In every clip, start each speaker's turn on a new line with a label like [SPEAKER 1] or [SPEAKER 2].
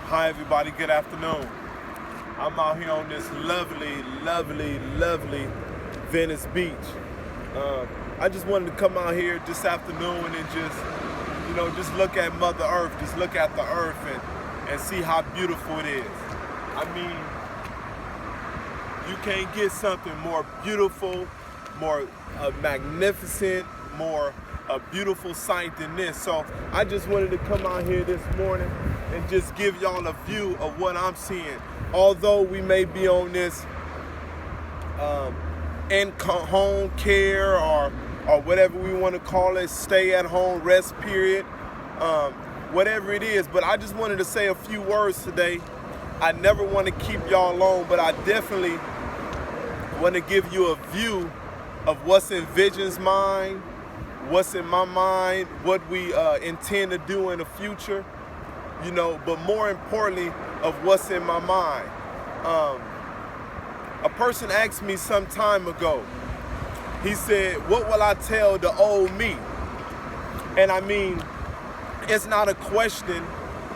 [SPEAKER 1] Hi everybody, good afternoon. I'm out here on this lovely Venice Beach. I just wanted to come out here this afternoon and just look at Mother Earth, just look at the earth and see how beautiful it is. I mean, you can't get something more beautiful, more magnificent, more a beautiful sight than this. So I just wanted to come out here this morning and just give y'all a view of what I'm seeing. Although we may be on this home care or whatever we want to call it, stay at home rest period, whatever it is. But I just wanted to say a few words today. I never want to keep y'all long, but I definitely want to give you a view of what's in Vision's mind, what's in my mind, what we intend to do in the future, but more importantly, of what's in my mind. A person asked me some time ago, he said, what will I tell the old me? And I mean, it's not a question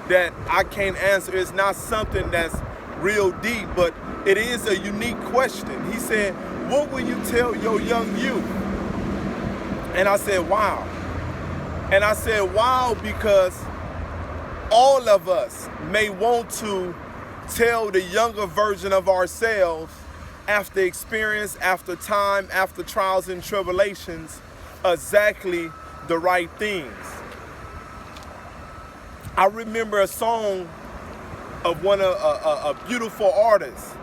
[SPEAKER 1] that I can't answer. It's not something that's real deep, but it is a unique question. He said, what will you tell your young you? And I said, wow. And I said, wow, because all of us may want to tell the younger version of ourselves after experience, after time, after trials and tribulations, exactly the right things. I remember a song of a beautiful artist.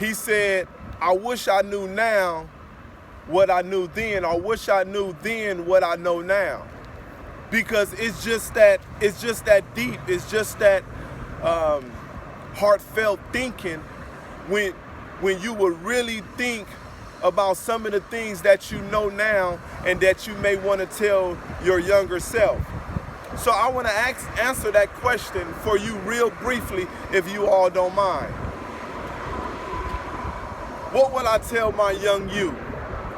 [SPEAKER 1] He said, I wish I knew now what I knew then. I wish I knew then what I know now. Because it's just that deep. It's just that heartfelt thinking when you would really think about some of the things that you know now and that you may want to tell your younger self. So I want to answer that question for you real briefly, if you all don't mind. What will I tell my young you?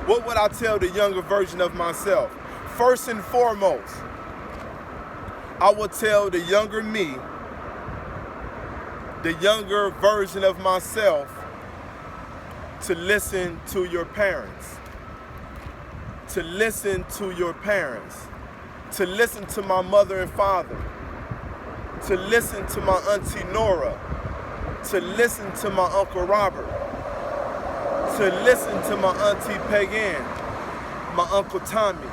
[SPEAKER 1] What would I tell the younger version of myself? First and foremost, I will tell the younger me, the younger version of myself, to listen to your parents. To listen to your parents. To listen to my mother and father. To listen to my Auntie Nora. To listen to my Uncle Robert. To listen to my Auntie Peg Ann, my Uncle Tommy,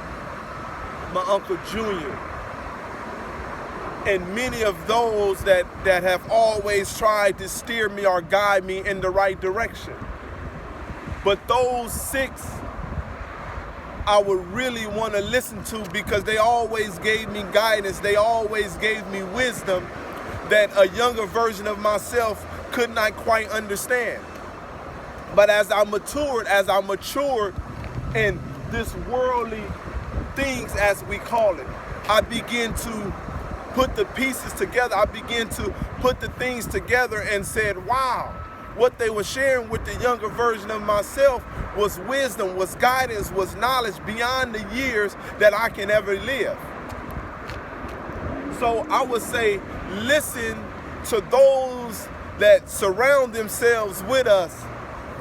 [SPEAKER 1] my Uncle Junior, and many of those that have always tried to steer me or guide me in the right direction. But those 6 I would really want to listen to because they always gave me guidance. They always gave me wisdom that a younger version of myself could not quite understand. But as I matured in this worldly things, as we call it, I began to put the pieces together. I began to put the things together and said, wow, what they were sharing with the younger version of myself was wisdom, was guidance, was knowledge beyond the years that I can ever live. So I would say, listen to those that surround themselves with us,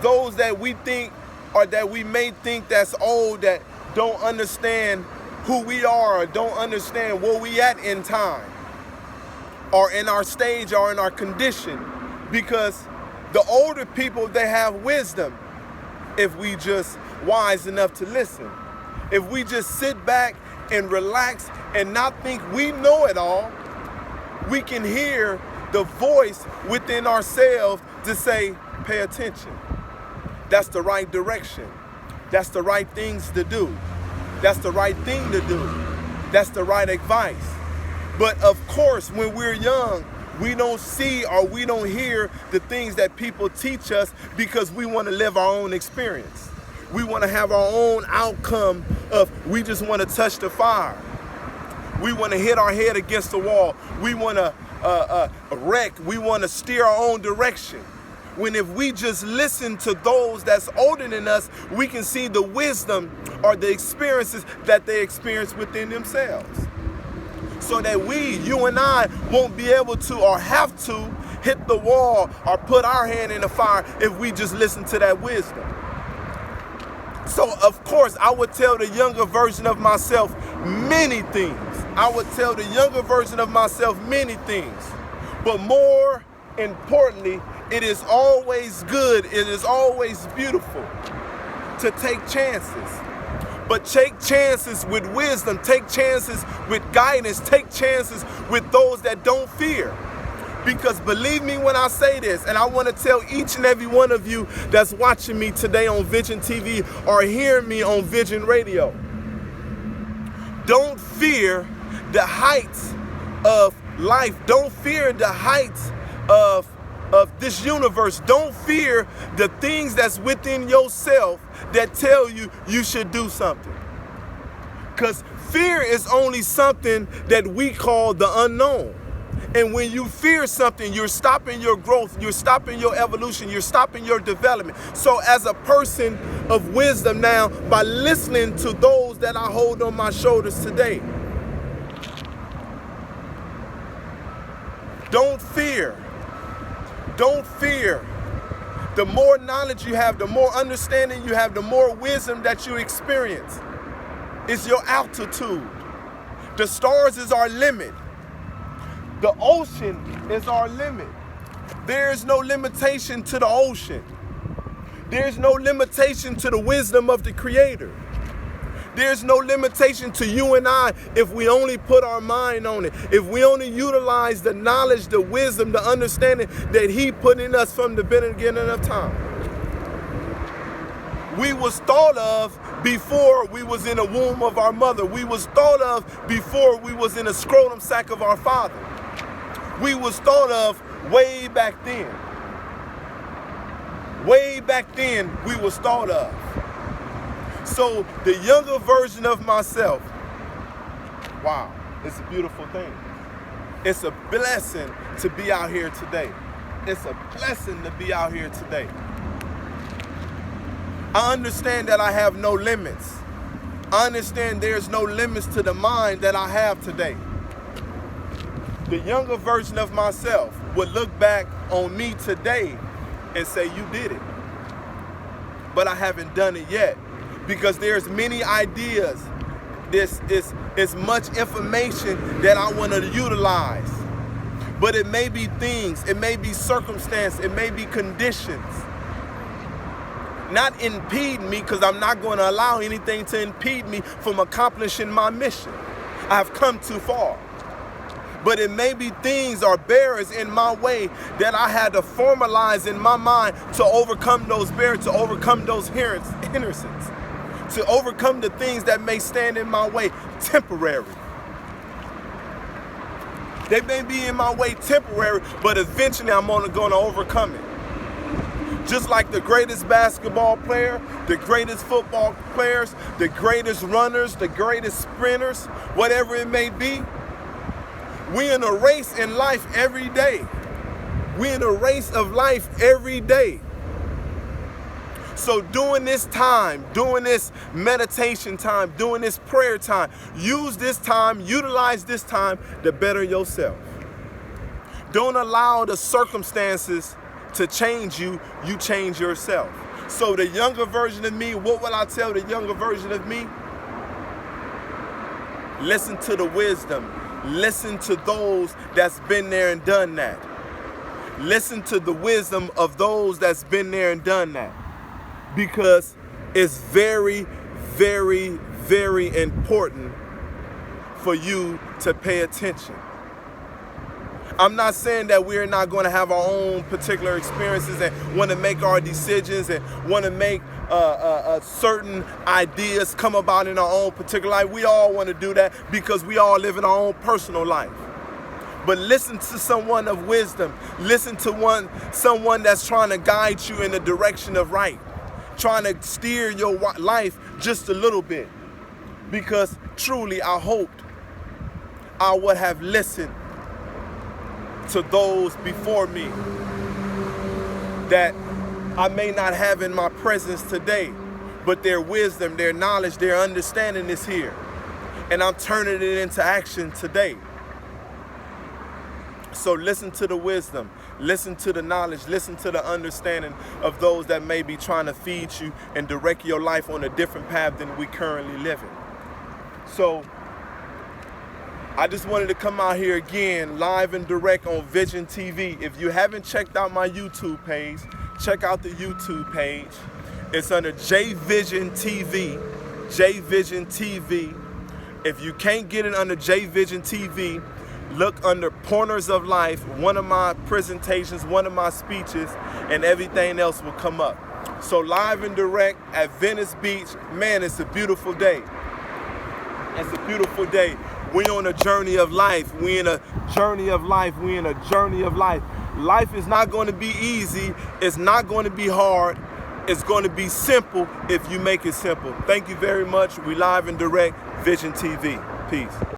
[SPEAKER 1] those that we think or that we may think that's old, that don't understand who we are or don't understand where we at in time or in our stage or in our condition. Because the older people, they have wisdom if we just wise enough to listen. If we just sit back and relax and not think we know it all, we can hear the voice within ourselves to say, pay attention. That's the right direction. That's the right things to do. That's the right thing to do. That's the right advice. But of course, when we're young, we don't see or we don't hear the things that people teach us because we want to live our own experience. We want to have our own outcome of we just want to touch the fire. We want to hit our head against the wall. We want to wreck. We want to steer our own direction. When if we just listen to those that's older than us, we can see the wisdom or the experiences that they experience within themselves. so that you and I won't be able to or have to hit the wall or put our hand in the fire if we just listen to that wisdom. So, of course, I would tell the younger version of myself many things. I would tell the younger version of myself many things. But more importantly, it is always good, it is always beautiful to take chances. But take chances with wisdom, take chances with guidance, take chances with those that don't fear. Because believe me when I say this, and I want to tell each and every one of you that's watching me today on Vision TV or hearing me on Vision Radio, don't fear the heights of life. Don't fear the heights of this universe. Don't fear the things that's within yourself that tell you you should do something. Because fear is only something that we call the unknown. And when you fear something, you're stopping your growth, you're stopping your evolution, you're stopping your development. So as a person of wisdom now, by listening to those that I hold on my shoulders today, don't fear. Don't fear. The more knowledge you have, the more understanding you have, the more wisdom that you experience. It's your altitude. The stars is our limit. The ocean is our limit. There's no limitation to the ocean. There's no limitation to the wisdom of the Creator. There's no limitation to you and I if we only put our mind on it. If we only utilize the knowledge, the wisdom, the understanding that He put in us from the beginning of time. We was thought of before we was in the womb of our mother. We was thought of before we was in the scrotum sac of our father. We was thought of way back then. Way back then, we was thought of. So the younger version of myself, wow, it's a beautiful thing. It's a blessing to be out here today. It's a blessing to be out here today. I understand that I have no limits. I understand there's no limits to the mind that I have today. The younger version of myself would look back on me today and say, you did it. But I haven't done it yet because there's many ideas. This is much information that I want to utilize. But it may be things, it may be circumstance, it may be conditions. Not impeding me, because I'm not going to allow anything to impede me from accomplishing my mission. I have come too far. But it may be things or barriers in my way that I had to formalize in my mind to overcome those barriers, to overcome those hindrances, to overcome the things that may stand in my way temporary. They may be in my way temporary, but eventually I'm only going to overcome it. Just like the greatest basketball player, the greatest football players, the greatest runners, the greatest sprinters, whatever it may be, we in a race in life every day. We in a race of life every day. So during this time, doing this meditation time, doing this prayer time, use this time, utilize this time to better yourself. Don't allow the circumstances to change you, you change yourself. So the younger version of me, what will I tell the younger version of me? Listen to the wisdom. Listen to those that's been there and done that. Listen to the wisdom of those that's been there and done that. Because it's very, very, very important for you to pay attention. I'm not saying that we're not going to have our own particular experiences and want to make our decisions and want to make certain ideas come about in our own particular life. We all want to do that because we all live in our own personal life. But listen to someone of wisdom. Listen to someone that's trying to guide you in the direction of right, trying to steer your life just a little bit. Because truly, I hoped I would have listened to those before me that I may not have in my presence today, but their wisdom, their knowledge, their understanding is here. And I'm turning it into action today. So listen to the wisdom, listen to the knowledge, listen to the understanding of those that may be trying to feed you and direct your life on a different path than we currently live in. So I just wanted to come out here again, live and direct on Vision TV. If you haven't checked out my YouTube page, check out the YouTube page. It's under JVision TV, JVision TV. If you can't get it under JVision TV, look under Pointers of Life, one of my presentations, one of my speeches, and everything else will come up. So live and direct at Venice Beach, man, it's a beautiful day. It's a beautiful day. We're on a journey of life. We're in a journey of life. We're in a journey of life. Life is not going to be easy. It's not going to be hard. It's going to be simple if you make it simple. Thank you very much. We live and direct, Vision TV. Peace.